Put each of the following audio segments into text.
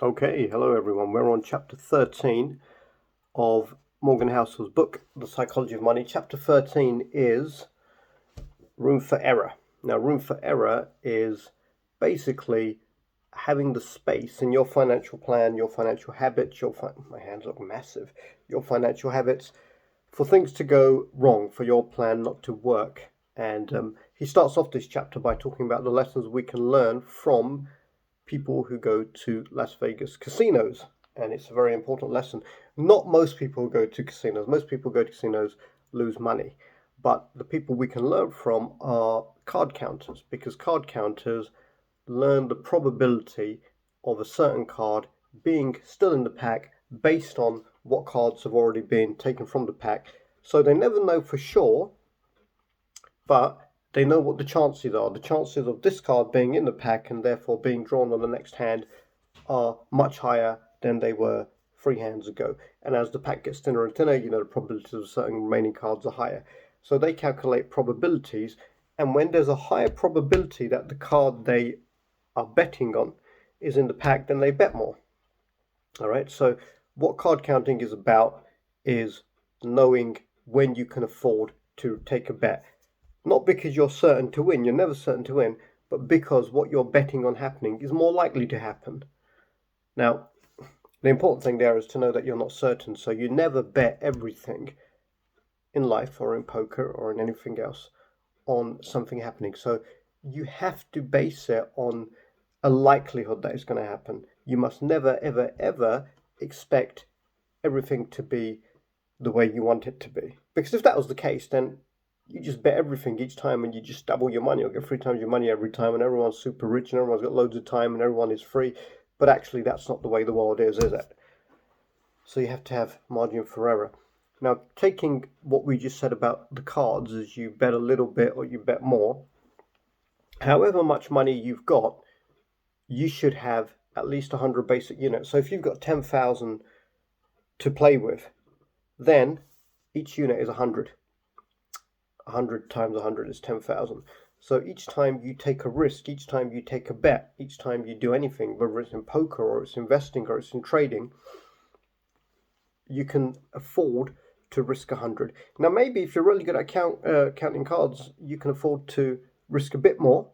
Okay, hello everyone. We're on chapter 13 of Morgan Housel's book, The Psychology of Money. Chapter 13 is Room for Error. Now, room for error is basically having the space in your financial plan, your financial habits, my hands look massive, your financial habits for things to go wrong, for your plan not to work. And he starts off this chapter by talking about the lessons we can learn from people who go to Las Vegas casinos. And it's a very important lesson. Not most people who go to casinos. Most people who go to casinos lose money. But the people we can learn from are card counters, because card counters learn the probability of a certain card being still in the pack based on what cards have already been taken from the pack. So they never know for sure, but they know what the chances are. The chances of this card being in the pack and therefore being drawn on the next hand are much higher than they were 3 hands ago. And as the pack gets thinner and thinner, the probabilities of certain remaining cards are higher. So they calculate probabilities, and when there's a higher probability that the card they are betting on is in the pack, then they bet more. All right, so what card counting is about is knowing when you can afford to take a bet. Not because you're certain to win, you're never certain to win, but because what you're betting on happening is more likely to happen. Now, the important thing there is to know that you're not certain, so you never bet everything in life or in poker or in anything else on something happening. So you have to base it on a likelihood that it's going to happen. You must never, ever, ever expect everything to be the way you want it to be. Because if that was the case, then you just bet everything each time and you just double your money or get 3 times your money every time, and everyone's super rich and everyone's got loads of time and everyone is free. But actually, that's not the way the world is it? So you have to have margin for error. Now, taking what we just said about the cards, is you bet a little bit or you bet more, however much money you've got, you should have at least 100 basic units. So if you've got 10,000 to play with, then each unit is 100. 100 times 100 is 10,000. So each time you take a risk, each time you take a bet, each time you do anything, whether it's in poker or it's investing or it's in trading, you can afford to risk 100. Now, maybe if you're really good at counting cards, you can afford to risk a bit more,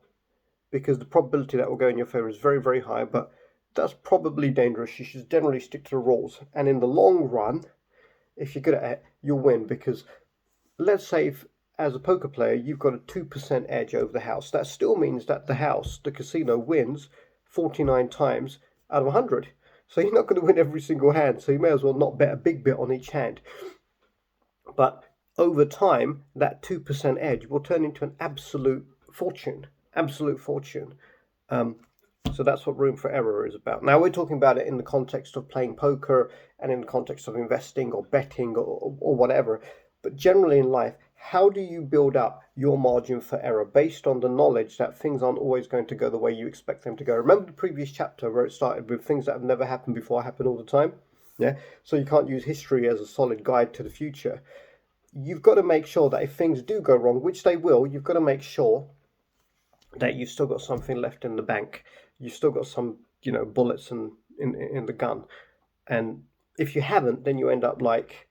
because the probability that will go in your favor is very, very high, but that's probably dangerous. You should generally stick to the rules. And in the long run, if you're good at it, you'll win, because let's say if, as a poker player, you've got a 2% edge over the house. That still means that the casino, wins 49 times out of 100. So you're not going to win every single hand, so you may as well not bet a big bit on each hand. But over time, that 2% edge will turn into an absolute fortune. Absolute fortune. So that's what room for error is about. Now, we're talking about it in the context of playing poker and in the context of investing or betting or whatever. But generally in life, how do you build up your margin for error based on the knowledge that things aren't always going to go the way you expect them to go? Remember the previous chapter where it started with things that have never happened before happen all the time? Yeah. So you can't use history as a solid guide to the future. You've got to make sure that if things do go wrong, which they will, you've got to make sure that you've still got something left in the bank. You've still got some, bullets in the gun. And if you haven't, then you end up like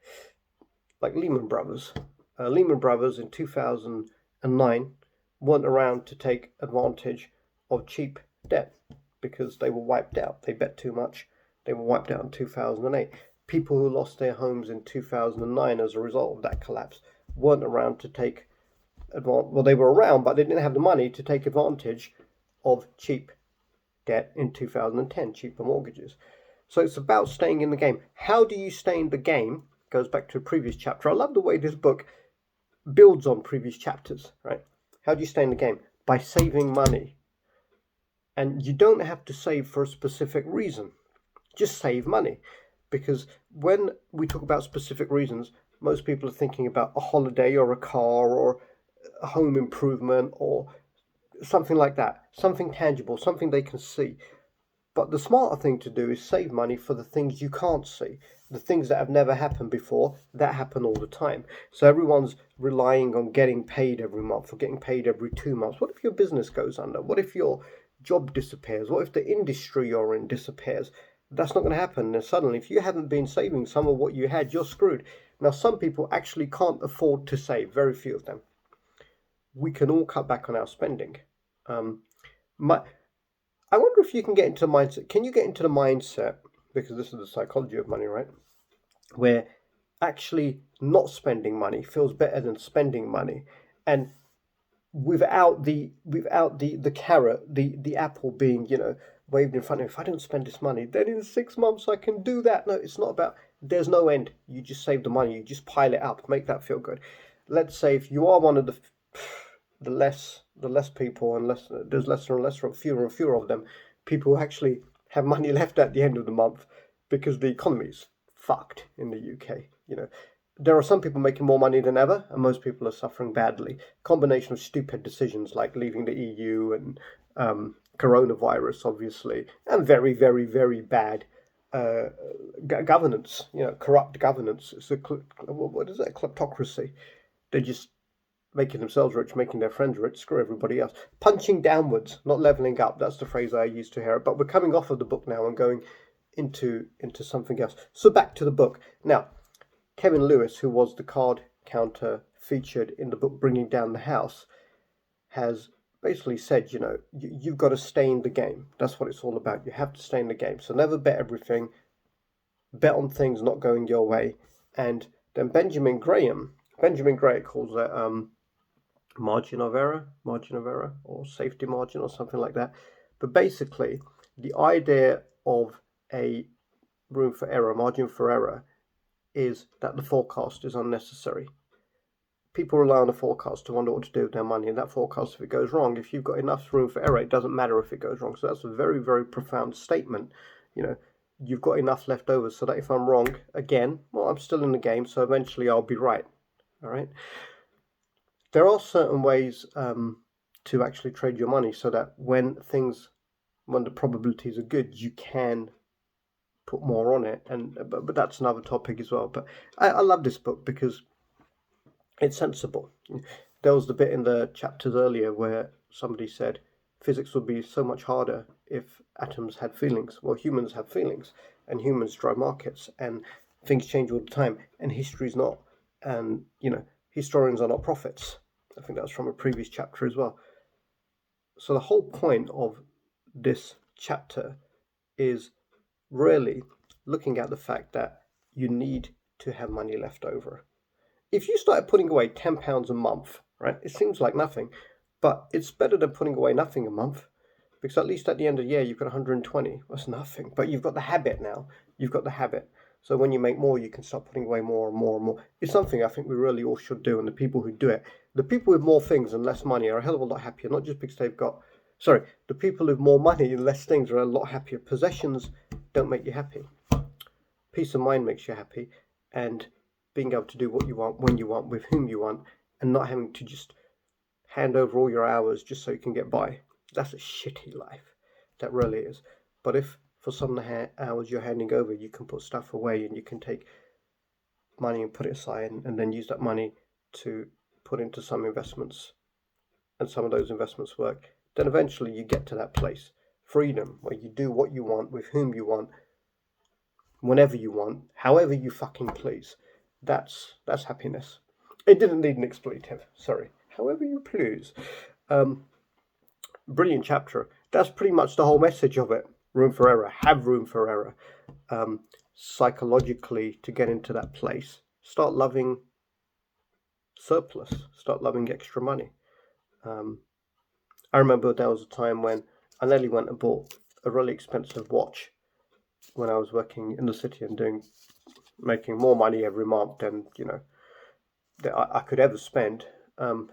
Lehman Brothers. Lehman Brothers in 2009 weren't around to take advantage of cheap debt because they were wiped out. They bet too much. They were wiped out in 2008. People who lost their homes in 2009 as a result of that collapse weren't around to take advantage. Well, they were around, but they didn't have the money to take advantage of cheap debt in 2010, cheaper mortgages. So it's about staying in the game. How do you stay in the game? Goes back to a previous chapter. I love the way this book builds on previous chapters, right? How do you stay in the game? By saving money. And you don't have to save for a specific reason. Just save money. Because when we talk about specific reasons, most people are thinking about a holiday or a car or a home improvement or something like that. Something tangible, something they can see. But the smarter thing to do is save money for the things you can't see, the things that have never happened before, that happen all the time. So everyone's relying on getting paid every month or getting paid every 2 months. What if your business goes under? What if your job disappears? What if the industry you're in disappears? That's not going to happen. And suddenly, if you haven't been saving some of what you had, you're screwed. Now, some people actually can't afford to save, very few of them. We can all cut back on our spending. Um, my, I wonder if you can get into the mindset. Can you get into the mindset, because this is the psychology of money, right? Where actually not spending money feels better than spending money. And without the carrot, the apple being, waved in front of me. If I don't spend this money, then in 6 months I can do that. No, it's not about, there's no end. You just save the money, you just pile it up, make that feel good. Let's say if you are one of the less people, and there's lesser and lesser, fewer and fewer of them, people who actually have money left at the end of the month, because the economy's fucked in the UK. There are some people making more money than ever, and most people are suffering badly. Combination of stupid decisions like leaving the EU and coronavirus, obviously, and very, very, very bad governance. Corrupt governance. It's what is it? Kleptocracy. They're just making themselves rich, making their friends rich, screw everybody else. Punching downwards, not leveling up. That's the phrase I used to hear. But we're coming off of the book now and going into something else. So back to the book now. Kevin Lewis, who was the card counter featured in the book Bringing Down the House, has basically said, you've got to stay in the game. That's what it's all about. You have to stay in the game. So never bet everything. Bet on things not going your way. And then Benjamin Graham calls that margin of error, or safety margin, or something like that. But basically, the idea of a room for error, margin for error, is that the forecast is unnecessary. People rely on the forecast to wonder what to do with their money, and that forecast, if it goes wrong, if you've got enough room for error, it doesn't matter if it goes wrong. So that's a very, very profound statement. You've got enough left over so that if I'm wrong again, well, I'm still in the game, so eventually I'll be right. All right. There are certain ways to actually trade your money so that when the probabilities are good, you can put more on it, but that's another topic as well. But I love this book because it's sensible. There was the bit in the chapters earlier where somebody said physics would be so much harder if atoms had feelings. Well, humans have feelings, and humans drive markets, and things change all the time, and history's not, and historians are not prophets. I think that's from a previous chapter as well. So the whole point of this chapter is really looking at the fact that you need to have money left over. If you started putting away £10 a month, right, it seems like nothing, but it's better than putting away nothing a month, because at least at the end of the year you've got 120. That's nothing, but you've got the habit now. You've got the habit. So when you make more, you can start putting away more and more and more. It's something I think we really all should do, and the people who do it, the people with more things and less money are a hell of a lot happier, not just because they've got, the people with more money and less things are a lot happier. Possessions don't make you happy. Peace of mind makes you happy, and being able to do what you want, when you want, with whom you want, and not having to just hand over all your hours just so you can get by. That's a shitty life. That really is. But if for some of the hours you're handing over, you can put stuff away, and you can take money and put it aside, and then use that money to put into some investments, and some of those investments work, then eventually you get to that place, freedom, where you do what you want, with whom you want, whenever you want, however you fucking please. That's happiness. It didn't need an expletive. Sorry. However you please. Brilliant chapter. That's pretty much the whole message of it. Room for error. Have room for error. Psychologically, to get into that place, start loving surplus. Start loving extra money. I remember there was a time when I nearly went and bought a really expensive watch when I was working in the city and making more money every month than that I could ever spend.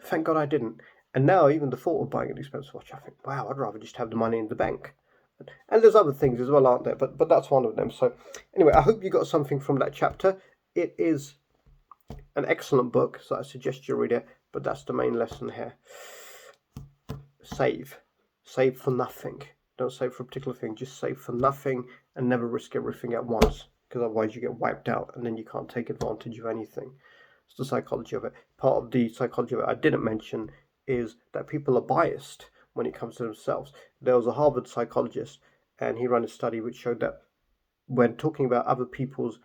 Thank God I didn't. And now even the thought of buying an expensive watch, I think, wow, I'd rather just have the money in the bank. And there's other things as well, aren't there? But that's one of them. So anyway, I hope you got something from that chapter. It is an excellent book, so I suggest you read it. But that's the main lesson here. Save for nothing. Don't save for a particular thing. Just save for nothing, and never risk everything at once, because otherwise you get wiped out, and then you can't take advantage of anything. It's the psychology of it. Part of the psychology of it I didn't mention is that people are biased when it comes to themselves. There was a Harvard psychologist, and he ran a study which showed that when talking about other people's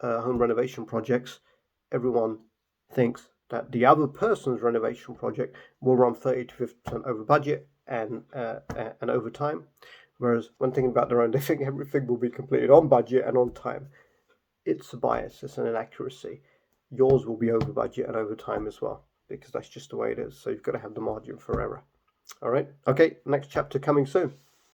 home renovation projects, everyone thinks that the other person's renovation project will run 30 to 50% over budget and over time, whereas when thinking about their own, they think everything will be completed on budget and on time. It's a bias, it's an inaccuracy. Yours will be over budget and over time as well, because that's just the way it is. So you've got to have the margin for error. All right. Okay. Next chapter coming soon.